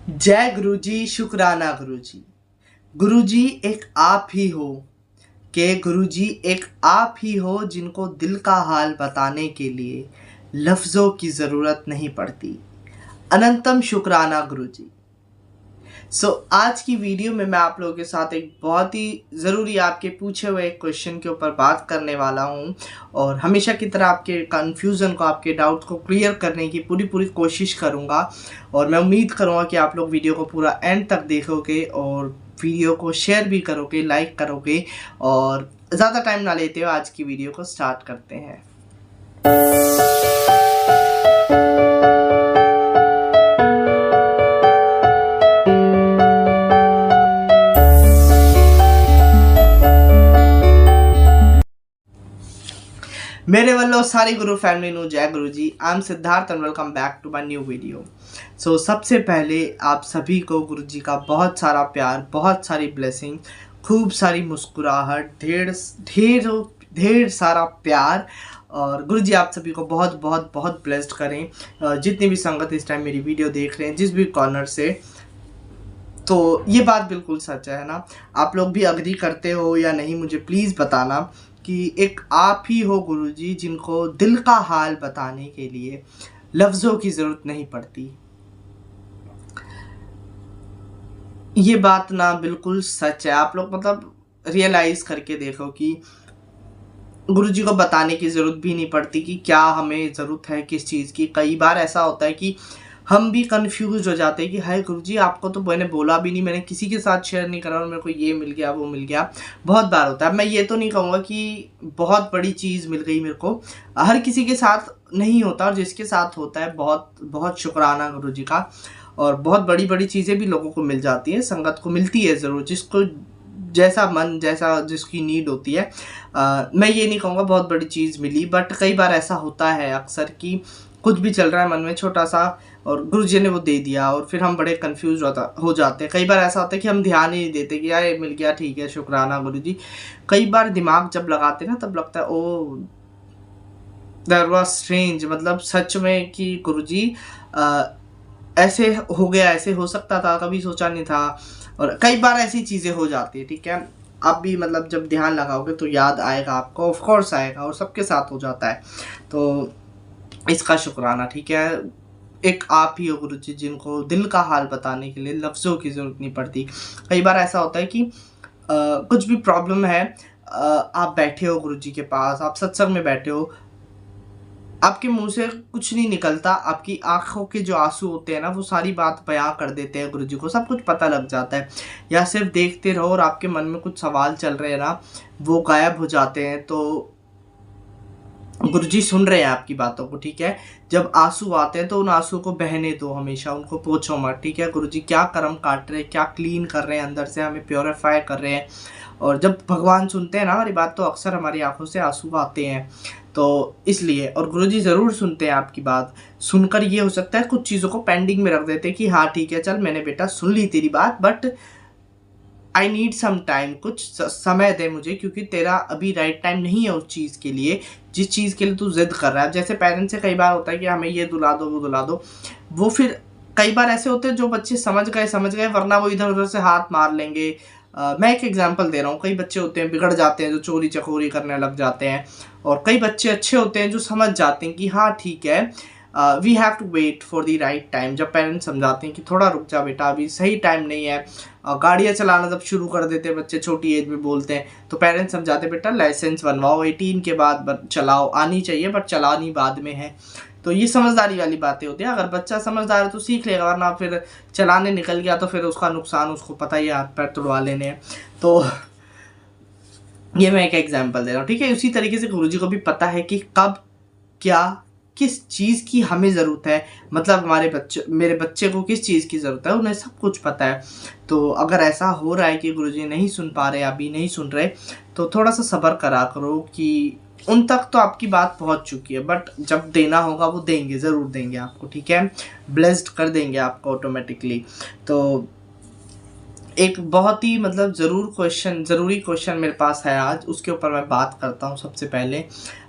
जय गुरु जी, शुक्राना गुरु जी। गुरु जी एक आप ही हो कि गुरु जी एक आप ही हो जिनको दिल का हाल बताने के लिए लफ्ज़ों की ज़रूरत नहीं पड़ती। अनंतम शुक्राना गुरु जी। आज की वीडियो में मैं आप लोगों के साथ एक बहुत ही ज़रूरी आपके पूछे हुए एक क्वेश्चन के ऊपर बात करने वाला हूं और हमेशा की तरह आपके कन्फ्यूज़न को, आपके डाउट को क्लियर करने की पूरी कोशिश करूंगा। और मैं उम्मीद करूंगा कि आप लोग वीडियो को पूरा एंड तक देखोगे और वीडियो को शेयर भी करोगे, लाइक करोगे। और ज़्यादा टाइम ना लेते हुए आज की वीडियो को स्टार्ट करते हैं। मेरे वालों सारी गुरु फैमिली नु जय गुरु जी। I am Siddharth and welcome back to my new video. सबसे पहले आप सभी को गुरु जी का बहुत सारा प्यार, बहुत सारी ब्लेसिंग, खूब सारी मुस्कुराहट, ढेर ढेर ढेर सारा प्यार। और गुरु जी आप सभी को बहुत बहुत बहुत ब्लेस्ड करें। जितनी भी संगत इस टाइम मेरी वीडियो देख रहे हैं, जिस भी कॉर्नर से, तो ये बात बिल्कुल सच है ना। आप लोग भी अग्री करते हो या नहीं मुझे प्लीज़ बताना कि एक आप ही हो गुरुजी जिनको दिल का हाल बताने के लिए लफ्ज़ों की ज़रूरत नहीं पड़ती। ये बात ना बिल्कुल सच है। आप लोग मतलब रियलाइज़ करके देखो कि गुरुजी को बताने की ज़रूरत भी नहीं पड़ती कि क्या हमें ज़रूरत है किस चीज़ की। कई बार ऐसा होता है कि हम भी कंफ्यूज हो जाते हैं कि हाय गुरुजी आपको तो मैंने बोला भी नहीं, मैंने किसी के साथ शेयर नहीं करा और मेरे को ये मिल गया वो मिल गया। बहुत बार होता है। मैं ये तो नहीं कहूँगा कि बहुत बड़ी चीज़ मिल गई मेरे को, हर किसी के साथ नहीं होता और जिसके साथ होता है बहुत बहुत शुक्राना गुरुजी का। और बहुत बड़ी बड़ी चीज़ें भी लोगों को मिल जाती हैं, संगत को मिलती है ज़रूर, जिसको जैसा मन, जैसा जिसकी नीड होती है। मैं ये नहीं कहूँगा बहुत बड़ी चीज़ मिली, बट कई बार ऐसा होता है अक्सर कि कुछ भी चल रहा है मन में छोटा सा और गुरुजी ने वो दे दिया और फिर हम बड़े कंफ्यूज हो जाते हैं। कई बार ऐसा होता है कि हम ध्यान ही नहीं देते कि यार ये मिल गया, ठीक है शुक्राना गुरुजी। कई बार दिमाग जब लगाते ना तब लगता है ओ दैट वाज स्ट्रेंज, मतलब सच में कि गुरुजी ऐसे हो गया, ऐसे हो सकता था, कभी सोचा नहीं था। और कई बार ऐसी चीज़ें हो जाती है, ठीक है। आप भी मतलब जब ध्यान लगाओगे तो याद आएगा आपको, ऑफ कोर्स आएगा, और सबके साथ हो जाता है। तो इसका शुक्राना, ठीक है। एक आप ही हो गुरुजी जिनको दिल का हाल बताने के लिए लफ्ज़ों की ज़रूरत नहीं पड़ती। कई बार ऐसा होता है कि कुछ भी प्रॉब्लम है, आप बैठे हो गुरुजी के पास, आप सत्संग में बैठे हो, आपके मुंह से कुछ नहीं निकलता, आपकी आंखों के जो आंसू होते हैं ना वो सारी बात बयां कर देते हैं गुरुजी को, सब कुछ पता लग जाता है। या सिर्फ देखते रहो और आपके मन में कुछ सवाल चल रहे हैं ना वो गायब हो जाते हैं। तो गुरुजी सुन रहे हैं आपकी बातों को, ठीक है। जब आंसू आते हैं तो उन आंसू को बहने दो, हमेशा उनको पोंछो मत, ठीक है। गुरुजी क्या कर्म काट रहे हैं, क्या क्लीन कर रहे हैं, अंदर से हमें प्योरीफाई कर रहे हैं। और जब भगवान सुनते हैं ना हमारी बात तो अक्सर हमारी आंखों से आंसू आते हैं, तो इसलिए। और गुरुजी ज़रूर सुनते हैं आपकी बात। सुनकर ये हो सकता है कुछ चीज़ों को पेंडिंग में रख देते हैं कि हाँ ठीक है चल मैंने बेटा सुन ली तेरी बात, but I need some time, कुछ समय दे मुझे, क्योंकि तेरा अभी राइट टाइम नहीं है उस चीज़ के लिए जिस चीज़ के लिए तू जिद कर रहा है। जैसे पेरेंट्स से कई बार होता है कि हमें ये दिला दो वो दिला दो, वो फिर कई बार ऐसे होते हैं जो बच्चे समझ गए, वरना वो इधर उधर से हाथ मार लेंगे। मैं एक एग्जांपल दे रहा हूँ। कई बच्चे होते हैं बिगड़ जाते हैं जो चोरी चकोरी करने लग जाते हैं, और कई बच्चे अच्छे होते हैं जो समझ जाते हैं कि हाँ ठीक है we have to wait for the right time. जब पेरेंट्स समझाते हैं कि थोड़ा रुक जा बेटा अभी सही टाइम नहीं है। गाड़ियाँ चलाना जब शुरू कर देते हैं बच्चे, छोटी एज में बोलते हैं, तो पेरेंट्स समझाते हैं बेटा लाइसेंस बनवाओ, 18 के बाद चलाओ, आनी चाहिए बट चलानी बाद में है। तो ये समझदारी वाली बातें होती है। अगर बच्चा समझदार है तो सीख लेगा, वरना फिर चलाने निकल गया तो फिर उसका नुकसान उसको पता ही है, हाथ पैर तुड़वा लेने हैं। तो ये मैं एक एग्जांपल दे रहा हूँ, ठीक है। उसी तरीके से गुरुजी को भी पता है कि कब क्या किस चीज़ की हमें ज़रूरत है, मतलब मेरे बच्चे को किस चीज़ की ज़रूरत है, उन्हें सब कुछ पता है। तो अगर ऐसा हो रहा है कि गुरुजी नहीं सुन पा रहे, अभी नहीं सुन रहे, तो थोड़ा सा सब्र करा करो कि उन तक तो आपकी बात पहुंच चुकी है, बट जब देना होगा वो देंगे, ज़रूर देंगे आपको, ठीक है। ब्लेस्ड कर देंगे आपको ऑटोमेटिकली। तो एक बहुत ही मतलब ज़रूरी क्वेश्चन मेरे पास है आज, उसके ऊपर मैं बात करता हूँ। सबसे पहले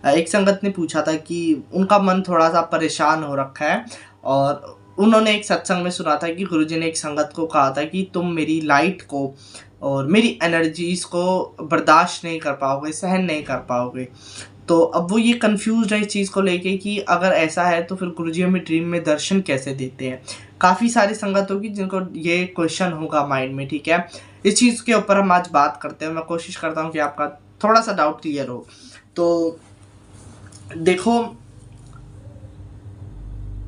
एक संगत ने पूछा था कि उनका मन थोड़ा सा परेशान हो रखा है और उन्होंने एक सत्संग में सुना था कि गुरुजी ने एक संगत को कहा था कि तुम मेरी लाइट को और मेरी एनर्जीज को बर्दाश्त नहीं कर पाओगे, सहन नहीं कर पाओगे। तो अब वो ये कंफ्यूज है इस चीज़ को लेके कि अगर ऐसा है तो फिर गुरुजी हमें ड्रीम में दर्शन कैसे देते हैं। काफ़ी सारी संगत होगी जिनको ये क्वेश्चन होगा माइंड में, ठीक है। इस चीज़ के ऊपर हम आज बात करते हैं। मैं कोशिश करता हूँ कि आपका थोड़ा सा डाउट क्लियर हो। तो देखो,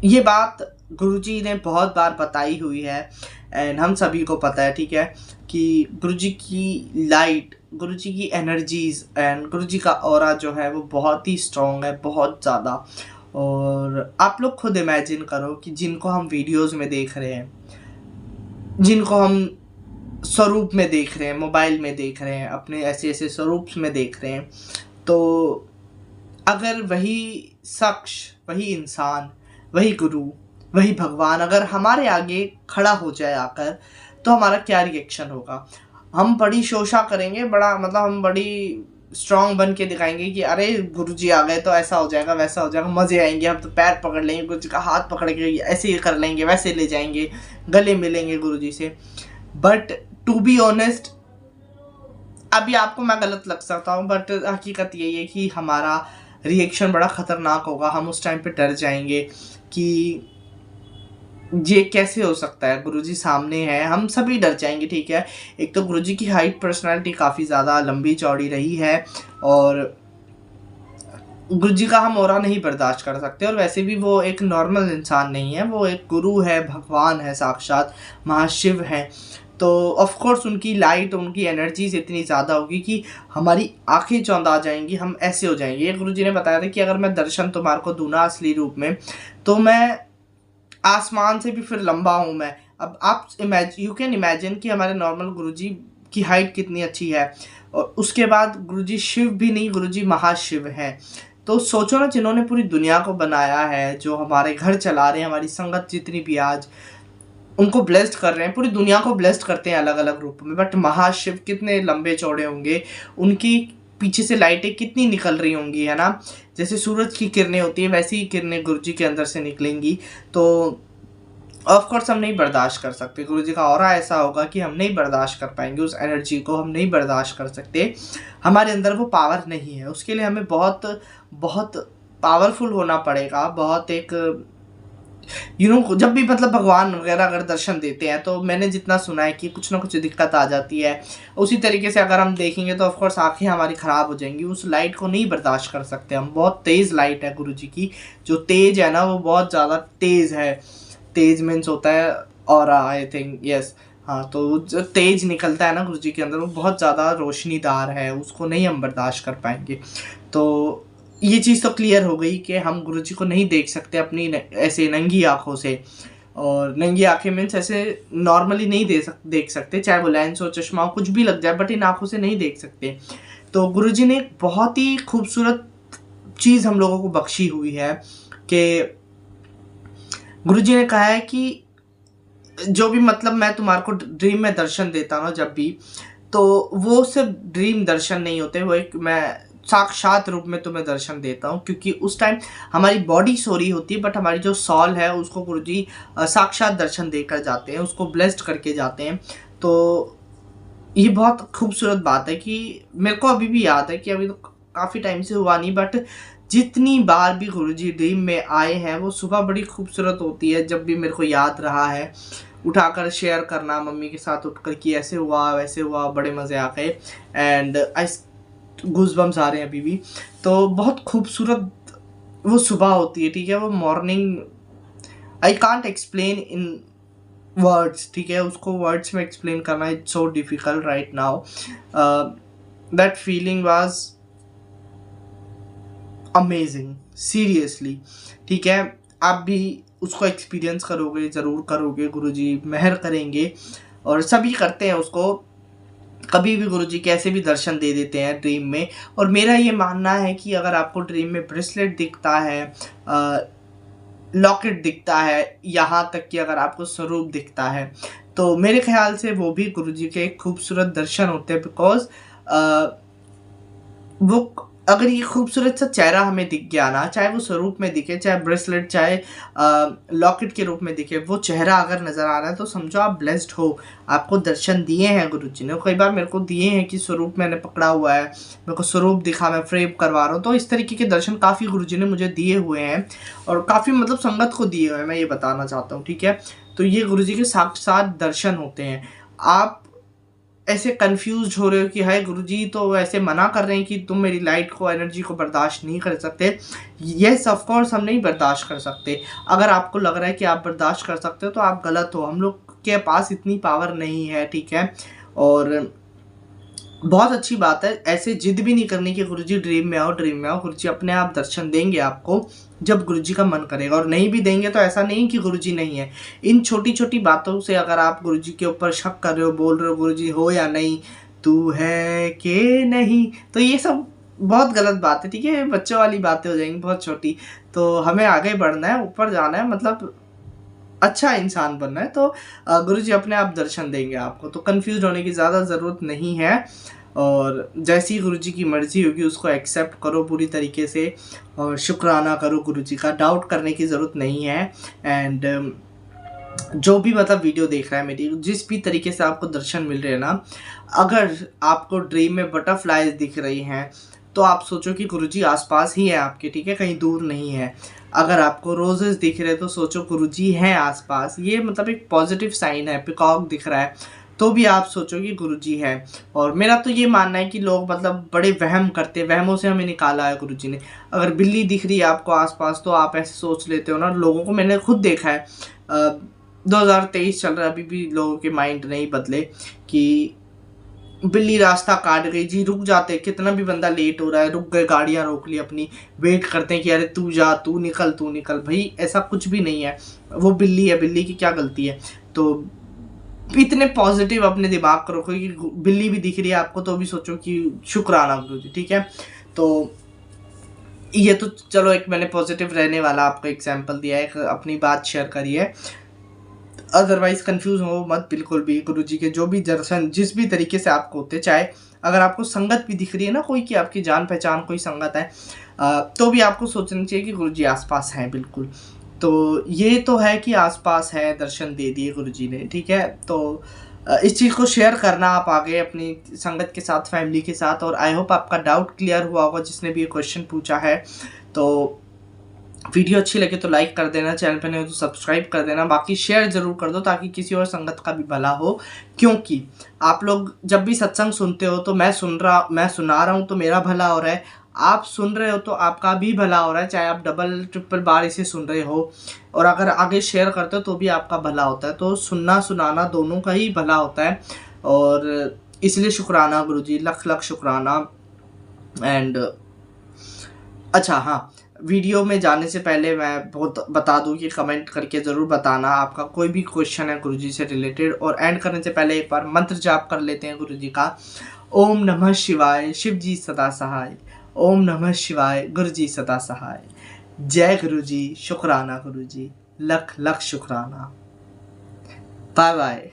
ये बात गुरुजी ने बहुत बार बताई हुई है एंड हम सभी को पता है, ठीक है, कि गुरुजी की लाइट, गुरुजी की एनर्जीज एंड गुरुजी का ऑरा जो है वो बहुत ही स्ट्रॉन्ग है, बहुत ज़्यादा। और आप लोग खुद इमेजिन करो कि जिनको हम वीडियोस में देख रहे हैं, जिनको हम स्वरूप में देख रहे हैं, मोबाइल में देख रहे हैं, अपने ऐसे ऐसे स्वरूप में देख रहे हैं, तो अगर वही शख्स, वही इंसान, वही गुरु, वही भगवान अगर हमारे आगे खड़ा हो जाए आकर, तो हमारा क्या रिएक्शन होगा? हम बड़ी शोशा करेंगे, बड़ा मतलब हम बड़ी स्ट्रांग बन के दिखाएंगे कि अरे गुरुजी आ गए तो ऐसा हो जाएगा, वैसा हो जाएगा, मज़े आएंगे, हम तो पैर पकड़ लेंगे, गुरुजी का हाथ पकड़ के ऐसे ही कर लेंगे, वैसे ले जाएंगे, गले मिलेंगे गुरुजी से। बट टू बी ऑनेस्ट, अभी आपको मैं गलत लग सकता हूँ, बट हकीकत यही है कि हमारा रिएक्शन बड़ा ख़तरनाक होगा। हम उस टाइम पे डर जाएंगे कि ये कैसे हो सकता है, गुरुजी सामने है, हम सभी डर जाएंगे, ठीक है। एक तो गुरुजी की हाइट, पर्सनालिटी काफ़ी ज़्यादा लंबी चौड़ी रही है और गुरुजी का हम ऑरा नहीं बर्दाश्त कर सकते। और वैसे भी वो एक नॉर्मल इंसान नहीं है, वो एक गुरु है, भगवान है, साक्षात महाशिव हैं। तो ऑफ कोर्स उनकी लाइट, उनकी एनर्जीज इतनी ज़्यादा होगी कि हमारी आंखें चौंधा जाएंगी, हम ऐसे हो जाएंगे। ये गुरुजी ने बताया था कि अगर मैं दर्शन तुम्हारे को दूँ ना असली रूप में, तो मैं आसमान से भी फिर लंबा हूँ मैं। अब आप यू कैन इमेजिन कि हमारे नॉर्मल गुरुजी की हाइट कितनी अच्छी है, और उसके बाद गुरुजी शिव भी नहीं, गुरुजी महाशिव हैं। तो सोचो ना, जिन्होंने पूरी दुनिया को बनाया है, जो हमारे घर चला रहे हैं, हमारी संगत जितनी भी आज उनको ब्लेस्ड कर रहे हैं, पूरी दुनिया को ब्लेस्ड करते हैं अलग अलग रूप में। बट महाशिव कितने लंबे चौड़े होंगे, उनकी पीछे से लाइटें कितनी निकल रही होंगी, है ना। जैसे सूरज की किरणें होती है, वैसी ही किरणें गुरुजी के अंदर से निकलेंगी। तो ऑफ कोर्स हम नहीं बर्दाश्त कर सकते। गुरुजी का ऑरा ऐसा होगा कि हम नहीं बर्दाश्त कर पाएंगे, उस एनर्जी को हम नहीं बर्दाश्त कर सकते। हमारे अंदर वो पावर नहीं है। उसके लिए हमें बहुत बहुत पावरफुल होना पड़ेगा, बहुत एक जब भी मतलब भगवान वगैरह अगर दर्शन देते हैं, तो मैंने जितना सुना है कि कुछ ना कुछ दिक्कत आ जाती है। उसी तरीके से अगर हम देखेंगे तो ऑफकोर्स आंखें हमारी ख़राब हो जाएंगी, उस लाइट को नहीं बर्दाश्त कर सकते हम। बहुत तेज़ लाइट है गुरुजी की, जो तेज है ना वो बहुत ज़्यादा तेज़ है। तेज मीन्स होता है ऑरा, आई थिंक, यस, हाँ। तो जो तेज निकलता है ना गुरुजी के अंदर, वो बहुत ज़्यादा रोशनीदार है, उसको नहीं हम बर्दाश्त कर पाएंगे। तो ये चीज़ तो क्लियर हो गई कि हम गुरुजी को नहीं देख सकते अपनी ऐसे नंगी आँखों से। और नंगी आँखें मीन्स ऐसे नॉर्मली नहीं देख सकते, चाहे वो लेंस हो, चश्मा हो, कुछ भी लग जाए, बट इन आँखों से नहीं देख सकते। तो गुरुजी ने एक बहुत ही खूबसूरत चीज़ हम लोगों को बख्शी हुई है कि गुरुजी ने कहा है कि जो भी मतलब मैं तुम्हारे को ड्रीम में दर्शन देता हूँ जब भी, तो वो सिर्फ ड्रीम दर्शन नहीं होते, वो एक मैं साक्षात रूप में तुम्हें दर्शन देता हूँ। क्योंकि उस टाइम हमारी बॉडी सो रही होती है, बट हमारी जो सॉल है उसको गुरुजी साक्षात दर्शन देकर जाते हैं, उसको ब्लेस्ड करके जाते हैं। तो ये बहुत खूबसूरत बात है कि मेरे को अभी भी याद है कि अभी तो काफ़ी टाइम से हुआ नहीं, बट जितनी बार भी गुरुजी ड्रीम में आए हैं वो सुबह बड़ी खूबसूरत होती है। जब भी मेरे को याद रहा है, उठाकर शेयर करना मम्मी के साथ उठकर कि ऐसे हुआ वैसे हुआ, बड़े मज़े आ गए एंड आई गूज़बम्स आ रहे हैं अभी भी। तो बहुत खूबसूरत वो सुबह होती है, ठीक है। वो morning I can't explain in words, ठीक है। उसको वर्ड्स में एक्सप्लेन करना it's so difficult right now. That feeling was amazing, seriously, ठीक है। आप भी उसको एक्सपीरियंस करोगे, ज़रूर करोगे, गुरुजी मेहर करेंगे और सभी करते हैं उसको। कभी भी गुरुजी कैसे भी दर्शन दे देते हैं ड्रीम में। और मेरा ये मानना है कि अगर आपको ड्रीम में ब्रेसलेट दिखता है, लॉकेट दिखता है, यहाँ तक कि अगर आपको स्वरूप दिखता है, तो मेरे ख्याल से वो भी गुरुजी के खूबसूरत दर्शन होते हैं। बिकॉज वो अगर ये खूबसूरत सा चेहरा हमें दिख गया ना, चाहे वो स्वरूप में दिखे, चाहे ब्रेसलेट, चाहे लॉकेट के रूप में दिखे, वो चेहरा अगर नज़र आ रहा है तो समझो आप ब्लेस्ड हो, आपको दर्शन दिए हैं गुरुजी ने। कई बार मेरे को दिए हैं कि स्वरूप मैंने पकड़ा हुआ है, मेरे को स्वरूप दिखा, मैं फ्रेम करवा रहा हूँ, तो इस तरीके के दर्शन काफ़ी गुरुजी ने मुझे दिए हुए हैं और काफ़ी मतलब संगत को दिए हुए हैं, मैं ये बताना चाहता हूँ, ठीक है। तो ये गुरुजी के साक्षात दर्शन होते हैं। आप ऐसे कंफ्यूज हो रहे हो कि हाय गुरुजी तो ऐसे मना कर रहे हैं कि तुम मेरी लाइट को, एनर्जी को बर्दाश्त नहीं कर सकते। यस ऑफ कोर्स हम नहीं बर्दाश्त कर सकते। अगर आपको लग रहा है कि आप बर्दाश्त कर सकते हो तो आप गलत हो। हम लोग के पास इतनी पावर नहीं है, ठीक है। और बहुत अच्छी बात है, ऐसे जिद भी नहीं करनी कि गुरुजी ड्रीम में आओ, ड्रीम में आओ। गुरुजी अपने आप दर्शन देंगे आपको जब गुरुजी का मन करेगा, और नहीं भी देंगे तो ऐसा नहीं कि गुरुजी नहीं है। इन छोटी छोटी बातों से अगर आप गुरुजी के ऊपर शक कर रहे हो, बोल रहे हो गुरुजी हो या नहीं, तू है कि नहीं, तो ये सब बहुत गलत बात है, ठीक है। बच्चों वाली बातें हो जाएंगी, बहुत छोटी। तो हमें आगे बढ़ना है, ऊपर जाना है, मतलब अच्छा इंसान बनना है, तो गुरुजी अपने आप दर्शन देंगे आपको। तो कंफ्यूज होने की ज़्यादा ज़रूरत नहीं है, और जैसी गुरुजी की मर्ज़ी होगी उसको एक्सेप्ट करो पूरी तरीके से, और शुक्राना करो गुरुजी का, डाउट करने की ज़रूरत नहीं है। एंड जो भी मतलब वीडियो देख रहा है मेरी, जिस भी तरीके से आपको दर्शन मिल रहे हैं ना, अगर आपको ड्रीम में बटरफ्लाइज दिख रही हैं तो आप सोचो कि गुरुजी आसपास ही है आपके, ठीक है, कहीं दूर नहीं है। अगर आपको रोजेस दिख रहे हैं तो सोचो गुरुजी हैं आसपास, ये मतलब एक पॉजिटिव साइन है। पिकॉक दिख रहा है तो भी आप सोचो कि गुरुजी है। और मेरा तो ये मानना है कि लोग मतलब बड़े वहम करते, वहमों से हमें निकाला है गुरुजी ने। अगर बिल्ली दिख रही है आपको आसपास तो आप ऐसे सोच लेते हो ना। लोगों को मैंने खुद देखा है, 2023 चल रहा है, अभी भी लोगों के माइंड नहीं बदले कि बिल्ली रास्ता काट गई जी, रुक जाते, कितना भी बंदा लेट हो रहा है, रुक गए, गाड़ियां रोक ली अपनी, वेट करते हैं कि अरे तू जा, तू निकल, तू निकल। भाई ऐसा कुछ भी नहीं है, वो बिल्ली है, बिल्ली की क्या गलती है। तो इतने पॉजिटिव अपने दिमाग को रखो कि बिल्ली भी दिख रही है आपको तो भी सोचो कि शुक्राना गुरुजी, ठीक है। तो ये तो चलो एक मैंने पॉजिटिव रहने वाला आपको एग्जाम्पल दिया है, एक अपनी बात शेयर करी है। अदरवाइज कंफ्यूज हो मत बिल्कुल भी। गुरुजी के जो भी दर्शन जिस भी तरीके से आपको होते, चाहे अगर आपको संगत भी दिख रही है ना कोई, कि आपकी जान पहचान कोई संगत है, तो भी आपको सोचना चाहिए कि गुरुजी आसपास हैं बिल्कुल। तो ये तो है कि आसपास है, दर्शन दे दिए गुरुजी ने, ठीक है। तो इस चीज़ को शेयर करना आप आगे अपनी संगत के साथ, फैमिली के साथ। और आई होप आपका डाउट क्लियर हुआ होगा जिसने भी ये क्वेश्चन पूछा है। तो वीडियो अच्छी लगे तो लाइक कर देना, चैनल पे नहीं हो तो सब्सक्राइब कर देना, बाकी शेयर ज़रूर कर दो ताकि किसी और संगत का भी भला हो। क्योंकि आप लोग जब भी सत्संग सुनते हो तो मैं सुना रहा हूँ तो मेरा भला हो रहा है, आप सुन रहे हो तो आपका भी भला हो रहा है, चाहे आप डबल ट्रिपल बार इसे सुन रहे हो। और अगर आगे शेयर करते हो तो भी आपका भला होता है। तो सुनना सुनाना दोनों का ही भला होता है, और इसलिए शुक्राना गुरुजी, लख लख शुक्राना। एंड अच्छा हाँ, वीडियो में जाने से पहले मैं बहुत बता दूं कि कमेंट करके ज़रूर बताना आपका कोई भी क्वेश्चन है गुरुजी से रिलेटेड। और एंड करने से पहले एक बार मंत्र जाप कर लेते हैं गुरुजी का। ओम नमः शिवाय, शिव जी सदा सहाय। ओम नमः शिवाय, गुरुजी सदा सहाय। जय गुरुजी, शुक्राना गुरुजी, लख लख शुक्राना। Bye bye.